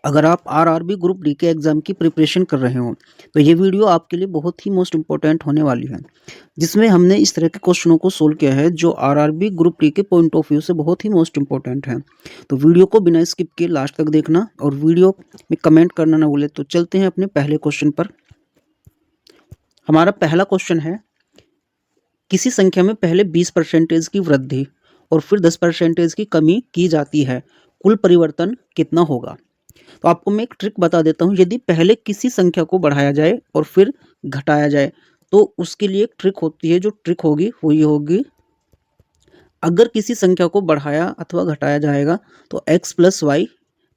अगर आप RRB group D के एग्ज़ाम की प्रिपरेशन कर रहे हो तो ये वीडियो आपके लिए बहुत ही मोस्ट इम्पोर्टेंट होने वाली है, जिसमें हमने इस तरह के क्वेश्चनों को सोल्व किया है जो आरआरबी ग्रुप डी के पॉइंट ऑफ व्यू से बहुत ही मोस्ट इम्पोर्टेंट है। तो वीडियो को बिना स्किप किए लास्ट तक देखना और वीडियो में कमेंट करना ना भूले। तो चलते हैं अपने पहले क्वेश्चन पर। हमारा पहला क्वेश्चन है, किसी संख्या में पहले 20% की वृद्धि और फिर 10% की कमी की जाती है, कुल परिवर्तन कितना होगा? तो आपको मैं एक ट्रिक बता देता हूँ। यदि पहले किसी संख्या को बढ़ाया जाए और फिर घटाया जाए तो उसके लिए एक ट्रिक होती है। जो ट्रिक होगी वो ये होगी, अगर किसी संख्या को बढ़ाया अथवा घटाया जाएगा तो x प्लस वाई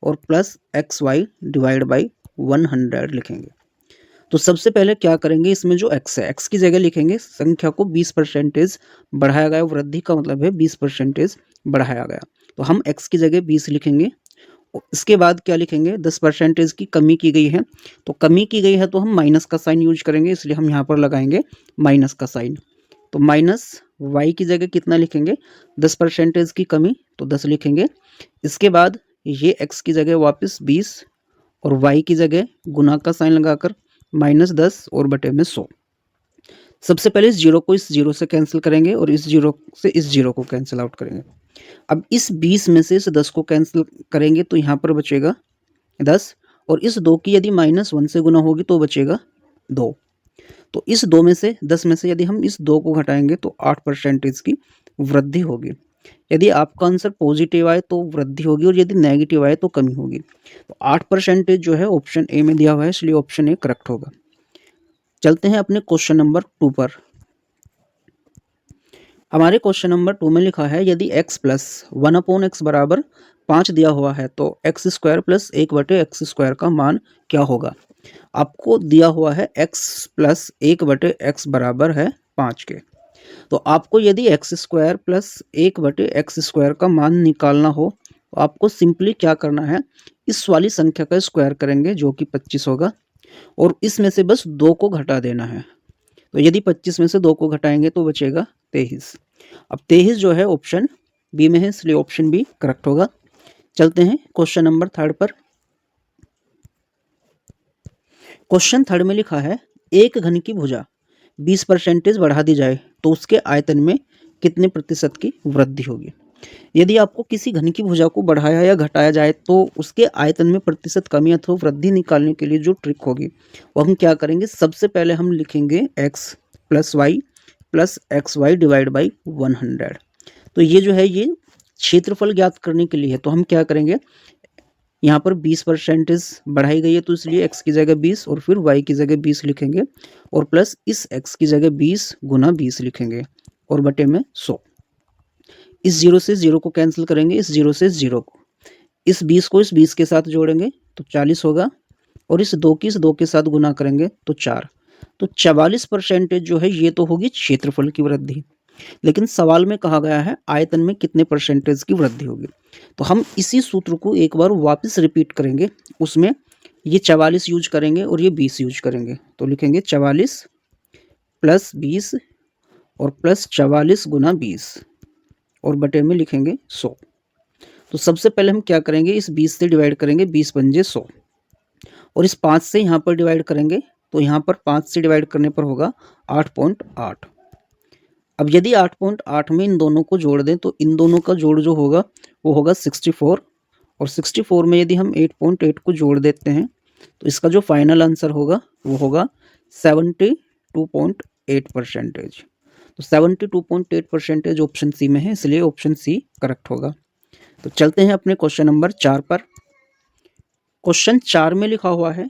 और plus x y divide by 100 लिखेंगे। तो सबसे पहले क्या करेंगे, इसमें जो x है x की जगह लिखेंगे संख्या को 20% बढ़ाया गया। वृद्धि का मतलब है 20% बढ़ाया गया, तो हम x की जगह 20 लिखेंगे। इसके बाद क्या लिखेंगे, 10% की कमी की गई है। तो कमी की गई है तो हम माइनस का साइन यूज करेंगे, इसलिए हम यहाँ पर लगाएंगे माइनस का साइन। तो माइनस वाई की जगह कितना लिखेंगे, 10% की कमी, तो 10 लिखेंगे। इसके बाद ये x की जगह वापस 20 और y की जगह गुना का साइन लगाकर -10 और बटे में 100। सबसे पहले इस जीरो को इस जीरो से कैंसिल करेंगे और इस जीरो से इस जीरो को कैंसिल आउट करेंगे। अब इस 20 में से इस 10 को कैंसिल करेंगे तो यहाँ पर बचेगा 10 और इस 2 की यदि -1 से गुना होगी तो बचेगा 2। तो इस 2 में से 10 में से यदि हम इस 2 को घटाएंगे तो 8% की वृद्धि होगी। यदि आपका आंसर पॉजिटिव आए तो वृद्धि होगी और यदि नेगेटिव आए तो कमी होगी। तो 8% जो है ऑप्शन ए में दिया हुआ है, इसलिए ऑप्शन ए करेक्ट होगा। चलते हैं अपने क्वेश्चन नंबर 2 पर। हमारे क्वेश्चन नंबर 2 में लिखा है, यदि x प्लस 1/x बराबर 5 दिया हुआ है तो एक्स स्क्वायर प्लस 1/x² का मान क्या होगा? आपको दिया हुआ है x प्लस 1/x बराबर है 5 के। तो आपको यदि एक्स स्क्वायर प्लस 1/x² का मान निकालना हो तो आपको सिंपली क्या करना है, इस वाली संख्या का स्क्वायर करेंगे जो कि 25 होगा और इसमें से बस 2 को घटा देना है। तो यदि 25 में से 2 को घटाएंगे तो बचेगा 23। अब 23 जो है ऑप्शन बी में है, इसलिए ऑप्शन बी करेक्ट होगा। चलते हैं क्वेश्चन नंबर 3 पर। क्वेश्चन 3 में लिखा है, एक घन की भुजा 20% बढ़ा दी जाए तो उसके आयतन में कितने प्रतिशत की वृद्धि होगी? यदि आपको किसी घन की भुजा को बढ़ाया या घटाया जाए तो उसके आयतन में प्रतिशत कमी अथवा वृद्धि निकालने के लिए जो ट्रिक होगी वो हम क्या करेंगे, सबसे पहले हम लिखेंगे x plus y plus x y divide by 100। तो ये जो है ये क्षेत्रफल ज्ञात करने के लिए है। तो हम क्या करेंगे, यहाँ पर 20% बढ़ाई गई है तो इसलिए x की जगह 20 और फिर y की जगह 20 लिखेंगे और प्लस इस x की जगह 20 गुना 20 लिखेंगे और बटे में 100। इस जीरो से जीरो को कैंसिल करेंगे, इस जीरो से जीरो को, इस 20 को इस 20 के साथ जोड़ेंगे तो 40 होगा और इस 2 की इस 2 के साथ गुना करेंगे तो 4। तो 44% जो है ये तो होगी क्षेत्रफल की वृद्धि, लेकिन सवाल में कहा गया है आयतन में कितने परसेंटेज की वृद्धि होगी। तो हम इसी सूत्र को एक बार वापस रिपीट करेंगे, उसमें ये 44 यूज करेंगे और ये 20 यूज करेंगे। तो लिखेंगे 44 प्लस 20 और प्लस 44 गुना 20 और बटे में लिखेंगे 100। तो सबसे पहले हम क्या करेंगे, इस 20 से डिवाइड करेंगे, 20 पंजे 100 और इस 5 से यहाँ पर डिवाइड करेंगे तो यहाँ पर 5 से डिवाइड करने पर होगा 8.8। अब यदि 8.8 में इन दोनों को जोड़ दें तो इन दोनों का जोड़ जो होगा वो होगा 64 और 64 में यदि हम 8.8 को जोड़ देते हैं तो इसका जो फाइनल आंसर होगा वो होगा 72.8%। तो 72.8% ऑप्शन सी में है, इसलिए ऑप्शन सी करेक्ट होगा। तो चलते हैं अपने क्वेश्चन नंबर 4 पर। क्वेश्चन 4 में लिखा हुआ है,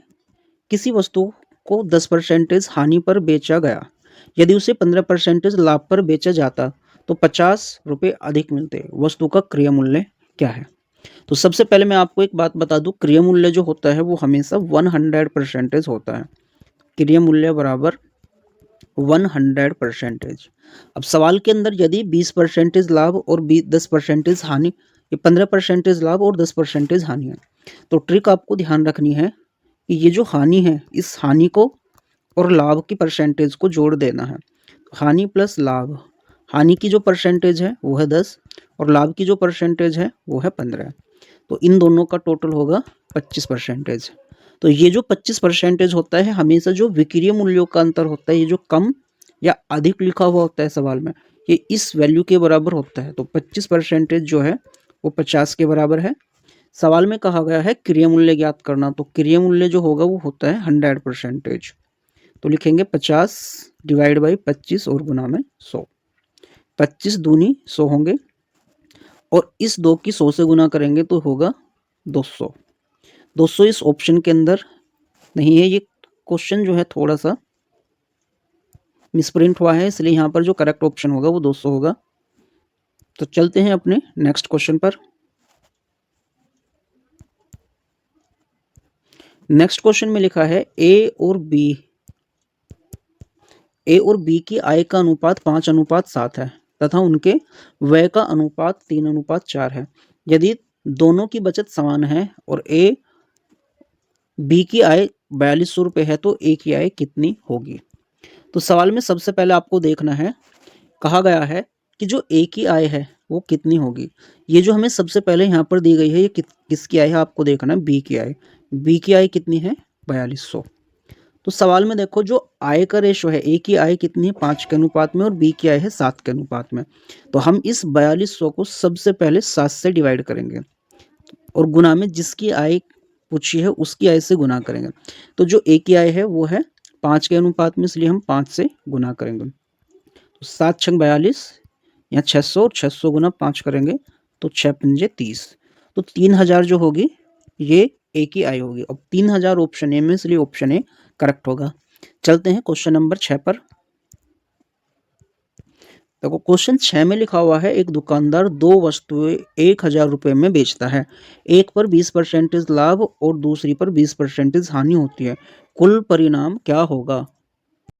किसी वस्तु को 10% हानि पर बेचा गया, यदि उसे 15% लाभ पर बेचा जाता तो 50 रुपये अधिक मिलते, वस्तु का क्रय मूल्य क्या है? तो सबसे पहले मैं आपको एक बात बता दूं, क्रय मूल्य जो होता है वो हमेशा 100% होता है। क्रय मूल्य बराबर 100%। अब सवाल के अंदर यदि 20% लाभ और 10% हानि, ये 15% लाभ और 10% हानि है, तो ट्रिक आपको ध्यान रखनी है कि ये जो हानि है इस हानि को और लाभ की परसेंटेज को जोड़ देना है। हानि प्लस लाभ, हानि की जो परसेंटेज है वो है 10 और लाभ की जो परसेंटेज है वो है 15। तो इन दोनों का टोटल होगा 25%। तो ये जो 25% होता है हमेशा जो विक्रय मूल्यों का अंतर होता है, ये जो कम या अधिक लिखा हुआ होता है सवाल में, ये इस वैल्यू के बराबर होता है। तो 25% जो है वो 50 के बराबर है। सवाल में कहा गया है क्रिया मूल्य ज्ञात करना, तो क्रिया मूल्य जो होगा वो होता है 100%। तो लिखेंगे 50 डिवाइड बाई 25 और गुना में 100। 25 दूनी 100 होंगे और इस 2 की 100 से गुना करेंगे तो होगा 200। 200 इस ऑप्शन के अंदर नहीं है, ये क्वेश्चन जो है थोड़ा सा मिसप्रिंट हुआ है, इसलिए यहाँ पर जो करेक्ट ऑप्शन होगा वो 200 होगा। तो चलते हैं अपने नेक्स्ट क्वेश्चन पर। नेक्स्ट क्वेश्चन में लिखा है ए और बी की आय का अनुपात 5:7 है तथा उनके व्यय का अनुपात 3:4 है। यदि दोनों की बचत समान है और बी की आय 4200 रुपये है तो ए की आय कितनी होगी। तो सवाल में सबसे पहले आपको देखना है, कहा गया है कि जो ए की आय है वो कितनी होगी। ये जो हमें सबसे पहले यहाँ पर दी गई है ये किसकी आय है, आपको देखना है बी की आय। बी की आय कितनी है 4200। तो सवाल में देखो जो आय का रेशो है, ए की आय कितनी है 5 के अनुपात में और बी की आय है 7 के अनुपात में। तो हम इस 4200 को सबसे पहले 7 से डिवाइड करेंगे और गुना में जिसकी आय पूछी है उसकी आय से गुना करेंगे। तो जो ए की आय है वो है 5 के अनुपात में, इसलिए हम 5 से गुना करेंगे। तो 7 छंग 42 या 600 और 600 गुना 5 करेंगे तो 6 पंजे 30। तो 3000 जो होगी ये ए की आय होगी। अब 3000 ऑप्शन ए में, इसलिए ऑप्शन ए करेक्ट होगा। चलते हैं क्वेश्चन नंबर 6 पर। देखो क्वेश्चन 6 में लिखा हुआ है एक दुकानदार 2 वस्तुएं 1000 रुपये में बेचता है। एक पर 20% लाभ और दूसरी पर 20% हानि होती है। कुल परिणाम क्या होगा।